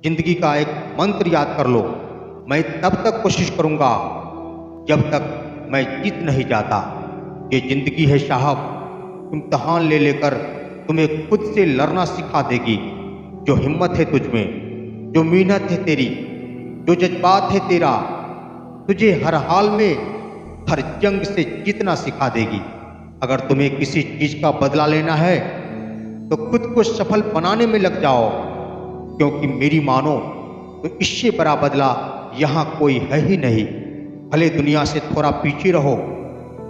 जिंदगी का एक मंत्र याद कर लो। मैं तब तक कोशिश करूंगा जब तक मैं जीत नहीं जाता। ये जिंदगी है साहब, इम्तहान ले लेकर तुम्हें खुद से लड़ना सिखा देगी। जो हिम्मत है तुझ में, जो मेहनत है तेरी, जो जज्बात है तेरा, तुझे हर हाल में, हर जंग से जीतना सिखा देगी। अगर तुम्हें किसी चीज का बदला लेना है तो खुद को सफल बनाने में लग जाओ, क्योंकि मेरी मानो तो इससे बड़ा बदला यहाँ कोई है ही नहीं। भले दुनिया से थोड़ा पीछे रहो,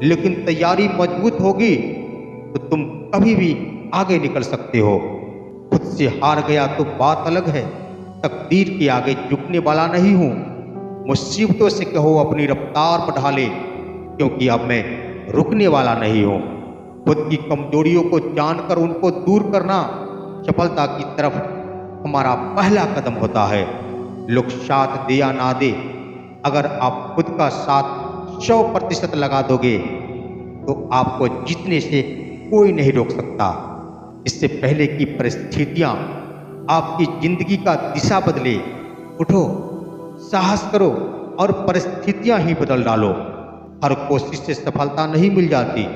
लेकिन तैयारी मजबूत होगी तो तुम कभी भी आगे निकल सकते हो। खुद से हार गया तो बात अलग है, तकदीर के आगे झुकने वाला नहीं हूँ। मुसीबतों से कहो अपनी रफ्तार बढ़ा ले, क्योंकि अब मैं रुकने वाला नहीं हूँ। खुद की कमजोरियों को जानकर उनको दूर करना सफलता की तरफ हमारा पहला कदम होता है। लोग साथ दे या ना दे, अगर आप खुद का साथ 100% लगा दोगे तो आपको जीतने से कोई नहीं रोक सकता। इससे पहले कि परिस्थितियां आपकी जिंदगी का दिशा बदले, उठो, साहस करो और परिस्थितियां ही बदल डालो। हर कोशिश से सफलता नहीं मिल जाती,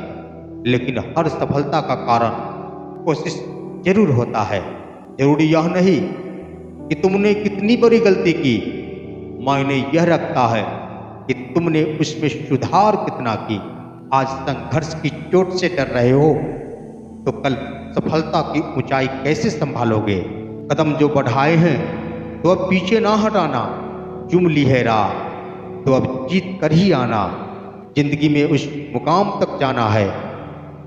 लेकिन हर सफलता का कारण कोशिश जरूर होता है। जरूरी यह नहीं कि तुमने कितनी बड़ी गलती की, मायने यह रखता है कि तुमने उसमें सुधार कितना की। आज संघर्ष की चोट से डर रहे हो तो कल सफलता की ऊंचाई कैसे संभालोगे। कदम जो बढ़ाए हैं तो अब पीछे ना हटाना, चुम ली है राह तो अब जीत कर ही आना। जिंदगी में उस मुकाम तक जाना है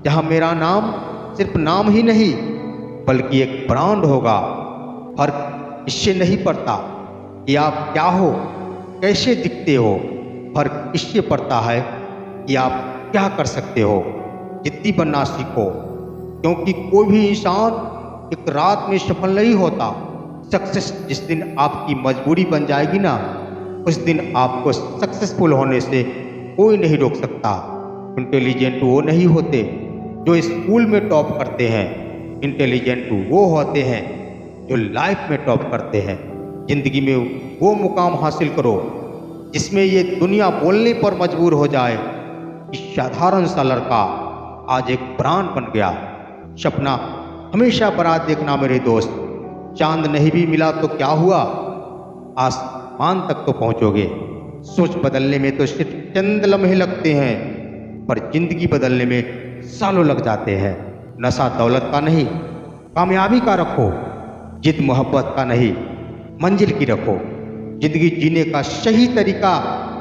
जहां मेरा नाम सिर्फ नाम ही नहीं बल्कि एक ब्रांड होगा। फर्क इससे नहीं पड़ता कि आप क्या हो, कैसे दिखते हो, फर्क इससे पड़ता है कि आप क्या कर सकते हो। जिद्दी बनना सीखो, क्योंकि कोई भी इंसान एक रात में सफल नहीं होता। सक्सेस जिस दिन आपकी मजबूरी बन जाएगी ना, उस दिन आपको सक्सेसफुल होने से कोई नहीं रोक सकता। इंटेलिजेंट वो नहीं होते जो स्कूल में टॉप करते हैं, इंटेलिजेंट वो होते हैं जो लाइफ में टॉप करते हैं। जिंदगी में वो मुकाम हासिल करो जिसमें ये दुनिया बोलने पर मजबूर हो जाए कि साधारण सा लड़का आज एक ब्रांड बन गया। सपना हमेशा बड़ा देखना मेरे दोस्त, चांद नहीं भी मिला तो क्या हुआ, आसमान तक तो पहुंचोगे। सोच बदलने में तो सिर्फ चंद लम्हे लगते हैं, पर जिंदगी बदलने में सालों लग जाते हैं। नशा दौलत का नहीं, कामयाबी का रखो। जिद मोहब्बत का नहीं, मंजिल की रखो। जिंदगी जीने का सही तरीका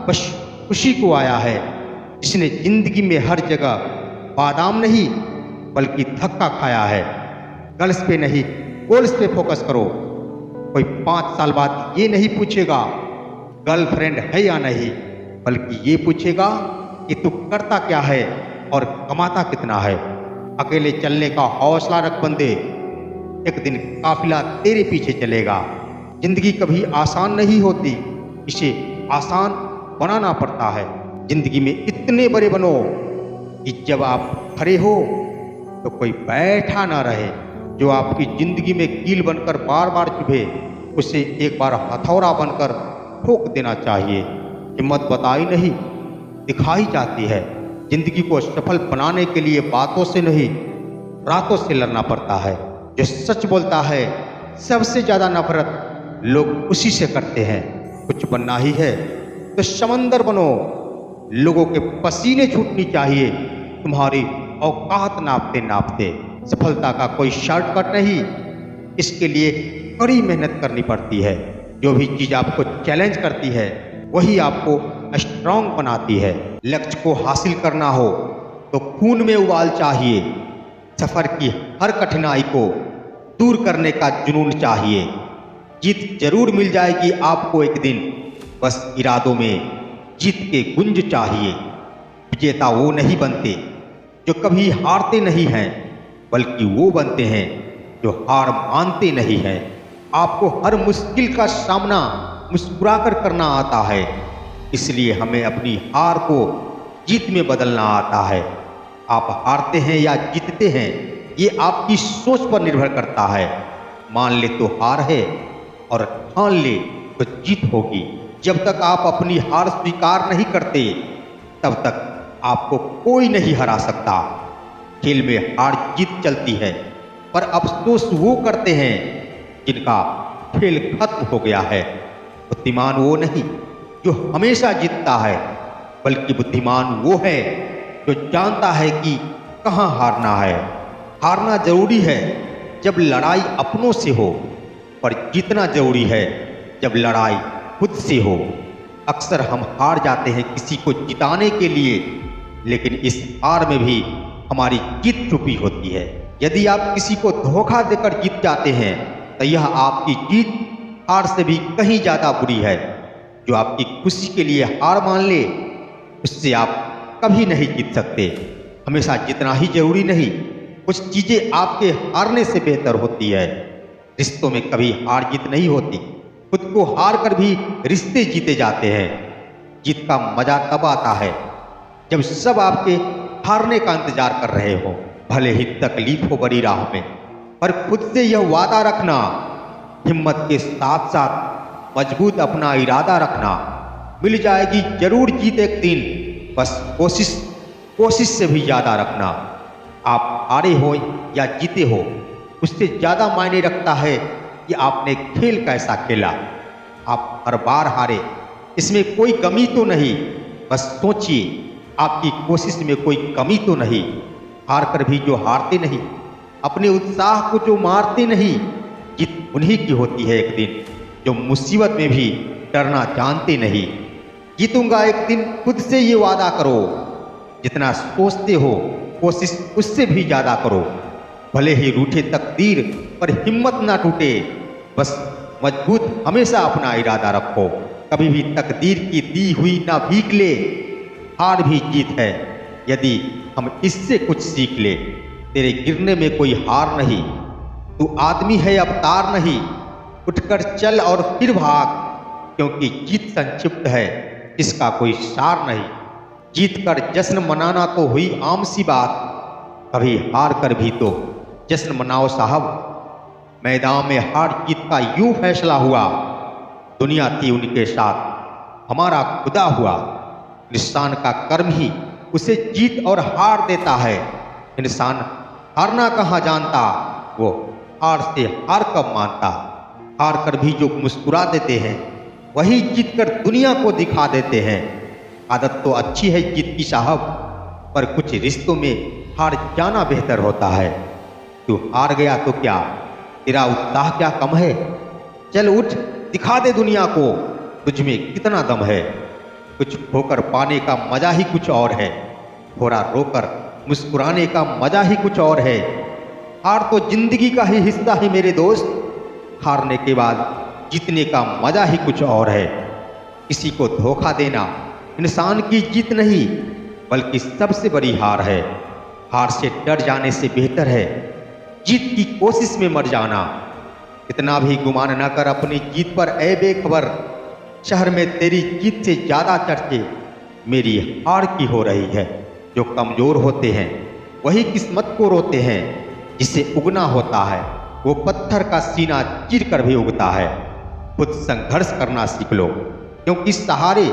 बस खुशी को आया है जिसने जिंदगी में हर जगह बादाम नहीं बल्कि धक्का खाया है। गर्ल्स पे नहीं, गोल्स पे फोकस करो। कोई 5 साल बाद ये नहीं पूछेगा गर्लफ्रेंड है या नहीं, बल्कि ये पूछेगा कि तू करता क्या है और कमाता कितना है। अकेले चलने का हौसला रख बंदे, एक दिन काफिला तेरे पीछे चलेगा। जिंदगी कभी आसान नहीं होती, इसे आसान बनाना पड़ता है। जिंदगी में इतने बड़े बनो कि जब आप खड़े हो तो कोई बैठा ना रहे। जो आपकी जिंदगी में कील बनकर बार बार चुभे, उसे एक बार हथौड़ा बनकर ठोक देना चाहिए। हिम्मत बताई नहीं, दिखाई जाती है। जिंदगी को सफल बनाने के लिए बातों से नहीं, रातों से लड़ना पड़ता है। जो सच बोलता है, सबसे ज्यादा नफरत लोग उसी से करते हैं। कुछ बनना ही है तो समंदर बनो। लोगों के पसीने छूटनी चाहिए तुम्हारी औकात नापते नापते। सफलता का कोई शॉर्टकट नहीं, इसके लिए कड़ी मेहनत करनी पड़ती है। जो भी चीज आपको चैलेंज करती है वही आपको स्ट्रांग बनाती है। लक्ष्य को हासिल करना हो तो खून में उबाल चाहिए। सफर की हर कठिनाई को दूर करने का जुनून चाहिए। जीत जरूर मिल जाएगी आपको एक दिन, बस इरादों में जीत के गुंज चाहिए। विजेता वो नहीं बनते जो कभी हारते नहीं हैं, बल्कि वो बनते हैं जो हार मानते नहीं हैं। आपको हर मुश्किल का सामना मुस्कुराकर करना आता है, इसलिए हमें अपनी हार को जीत में बदलना आता है। आप हारते हैं या जीतते हैं, ये आपकी सोच पर निर्भर करता है। मान ले तो हार है, और ठान ले तो जीत होगी। जब तक आप अपनी हार स्वीकार नहीं करते तब तक आपको कोई नहीं हरा सकता। खेल में हार जीत चलती है, पर अफसोस वो करते हैं जिनका खेल खत्म हो गया है। बुद्धिमान वो नहीं जो हमेशा जीतता है, बल्कि बुद्धिमान वो है जो जानता है कि कहाँ हारना है। हारना जरूरी है जब लड़ाई अपनों से हो, पर जीतना जरूरी है जब लड़ाई खुद से हो। अक्सर हम हार जाते हैं किसी को जिताने के लिए, लेकिन इस हार में भी हमारी जीत छुपी होती है। यदि आप किसी को धोखा देकर जीत जाते हैं तो यह आपकी जीत हार से भी कहीं ज़्यादा बुरी है। जो आपकी खुशी के लिए हार मान ले, उससे आप कभी नहीं जीत सकते। हमेशा जीतना ही जरूरी नहीं, कुछ चीज़ें आपके हारने से बेहतर होती है। रिश्तों में कभी हार जीत नहीं होती, खुद को हार कर भी रिश्ते जीते जाते हैं। जीत का मजा तब आता है जब सब आपके हारने का इंतजार कर रहे हो। भले ही तकलीफ हो बड़ी राह में, पर खुद से यह वादा रखना, हिम्मत के साथ साथ मजबूत अपना इरादा रखना, मिल जाएगी जरूर जीत एक दिन। बस कोशिश से भी ज़्यादा रखना। आप हारे हो या जीते हो, उससे ज़्यादा मायने रखता है कि आपने खेल कैसा खेला। आप हर बार हारे, इसमें कोई कमी तो नहीं। बस सोचिए, आपकी कोशिश में कोई कमी तो नहीं। हार कर भी जो हारते नहीं, अपने उत्साह को जो मारते नहीं, जीत उन्हीं की होती है एक दिन जो मुसीबत में भी डरना जानते नहीं। जीतूंगा एक दिन, खुद से ये वादा करो। जितना सोचते हो कोशिश उससे भी ज़्यादा करो। भले ही रूठे तकदीर पर हिम्मत ना टूटे, बस मजबूत हमेशा अपना इरादा रखो। कभी भी तकदीर की दी हुई ना भीख ले। हार भी जीत है यदि हम इससे कुछ सीख ले। तेरे गिरने में कोई हार नहीं, तू आदमी है अवतार नहीं। उठकर चल और फिर भाग, क्योंकि जीत संक्षिप्त है, इसका कोई सार नहीं। जीत कर जश्न मनाना तो हुई आम सी बात, कभी हार कर भी तो जश्न मनाओ साहब। मैदान में हार जीत का यूं फैसला हुआ, दुनिया थी उनके साथ, हमारा खुदा हुआ। इंसान का कर्म ही उसे जीत और हार देता है। इंसान हारना कहाँ जानता, वो हार से हार कब मानता। हार कर भी जो मुस्कुरा देते हैं, वही जीत कर दुनिया को दिखा देते हैं। आदत तो अच्छी है जीत की साहब, पर कुछ रिश्तों में हार जाना बेहतर होता है। तू हार गया तो क्या, तेरा उत्साह क्या कम है? चल उठ, दिखा दे दुनिया को तुझ में कितना दम है। कुछ होकर पाने का मजा ही कुछ और है, थोड़ा रोकर मुस्कुराने का मजा ही कुछ और है। हार तो जिंदगी का ही हिस्सा है मेरे दोस्त, हारने के बाद जीतने का मजा ही कुछ और है। किसी को धोखा देना इंसान की जीत नहीं, बल्कि सबसे बड़ी हार है। हार से डर जाने से बेहतर है जीत की कोशिश में मर जाना। इतना भी गुमान न कर अपनी जीत पर ऐ बेखबर, शहर में तेरी जीत से ज़्यादा चर्चे मेरी हार की हो रही है। जो कमज़ोर होते हैं वही किस्मत को रोते हैं, जिसे उगना होता है वो पत्थर का सीना चीर कर भी उगता है। खुद संघर्ष करना सीख लो, क्योंकि सहारे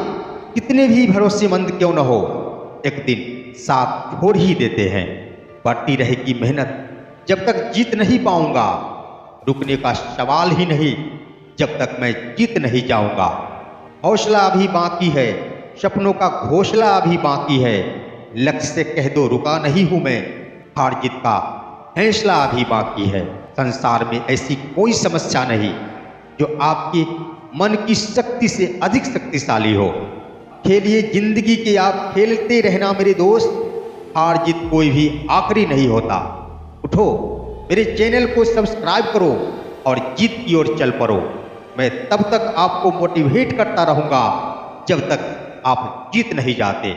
कितने भी भरोसेमंद क्यों न हो, एक दिन साथ छोड़ ही देते हैं। बढ़ती रहेगी मेहनत जब तक जीत नहीं पाऊंगा, रुकने का सवाल ही नहीं जब तक मैं जीत नहीं जाऊंगा। हौसला अभी बाकी है, सपनों का घोंसला अभी बाकी है। लक्ष्य से कह दो रुका नहीं हूं मैं, हार जीत का फैसला अभी बाकी है। संसार में ऐसी कोई समस्या नहीं जो आपके मन की शक्ति से अधिक शक्तिशाली हो। खेलिए जिंदगी के, आप खेलते रहना मेरे दोस्त। हार जीत कोई भी आखिरी नहीं होता। उठो, मेरे चैनल को सब्सक्राइब करो और जीत की ओर चल पड़ो। मैं तब तक आपको मोटिवेट करता रहूँगा जब तक आप जीत नहीं जाते।